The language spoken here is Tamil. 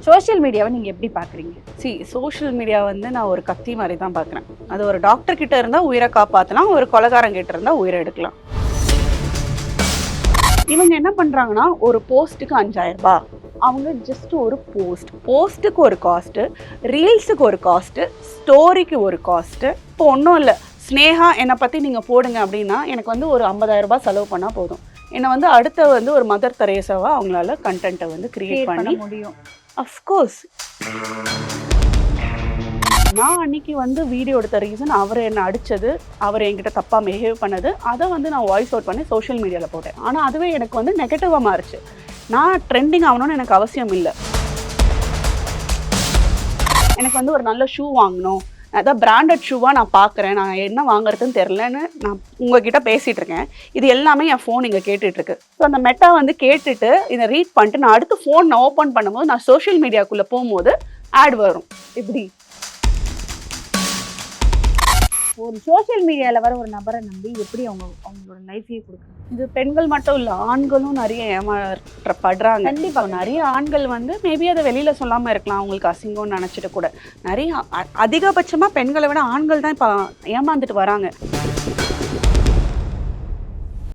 சோஷியல் மீடியாவை நீங்கள் எப்படி பார்க்குறீங்க? சோஷியல் மீடியா வந்து நான் ஒரு கத்தி மாதிரி தான் பார்க்குறேன். அது ஒரு டாக்டர் கிட்ட இருந்தால் உயிரை காப்பாற்றலாம், ஒரு கொலைகாரன் கிட்ட இருந்தால் உயிரை எடுக்கலாம். இவங்க என்ன பண்ணுறாங்கன்னா, ஒரு போஸ்ட்டுக்கு 5000 ரூபாய், அவங்க ஜஸ்ட் ஒரு போஸ்ட்டுக்கு ஒரு காஸ்ட்டு, ரீல்ஸுக்கு ஒரு காஸ்ட்டு, ஸ்டோரிக்கு ஒரு காஸ்ட்டு. இப்போ ஒன்றும் இல்லை, ஸ்னேகா என்னை பற்றி நீங்கள் போடுங்க அப்படின்னா எனக்கு வந்து ஒரு 50,000 ரூபாய் செலவு பண்ணால் போதும். என்னை வந்து அடுத்த வந்து ஒரு மதர் தெரேசாவாக அவங்களால கண்டென்ட்டை வந்து கிரியேட் பண்ண முடியும். அஃப்கோர்ஸ் நான் அன்னைக்கு வந்து வீடியோ எடுத்த ரீசன் அவர் என்னை அடித்தது, அவர் என்கிட்ட தப்பாக பிஹேவ் பண்ணது, அதை வந்து நான் வாய்ஸ் அவுட் பண்ணி சோஷியல் மீடியாவில் போட்டேன். ஆனால் அதுவே எனக்கு வந்து நெகட்டிவாக மாறிச்சு. நான் ட்ரெண்டிங் ஆகணும்னு எனக்கு அவசியம் இல்லை. எனக்கு வந்து ஒரு நல்ல ஷூ வாங்கணும், அதான் பிராண்டட் ஷூவாக நான் பார்க்குறேன், நான் என்ன வாங்குறதுன்னு தெரிலன்னு நான் உங்ககிட்ட பேசிகிட்டு இருக்கேன். இது எல்லாமே என் ஃபோன் இங்கே கேட்டுட்ருக்கு. ஸோ அந்த மெட்டா வந்து கேட்டுட்டு இதை ரீட் பண்ணிட்டு நான் அடுத்து ஃபோன் நான் ஓப்பன் பண்ணும்போது நான் சோஷியல் மீடியாக்குள்ளே போகும்போது ஆட் வரும். இப்படி ஒரு சோஷியல் மீடியாவில் வர ஒரு நபரை நம்பி எப்படி அவங்களோட லைஃபையே கொடுக்குறாங்க. இது பெண்கள் மட்டும் இல்லை, ஆண்களும் நிறைய ஏமாற்றப்படுறாங்க. கண்டிப்பாக நிறைய ஆண்கள் வந்து மேபி அதை வெளியில் சொல்லாமல் இருக்கலாம், அவங்களுக்கு அசிங்கம்னு நினச்சிட்டு கூட. நிறைய அதிகபட்சமாக பெண்களை விட ஆண்கள் தான் இப்போ ஏமாந்துட்டு வராங்க.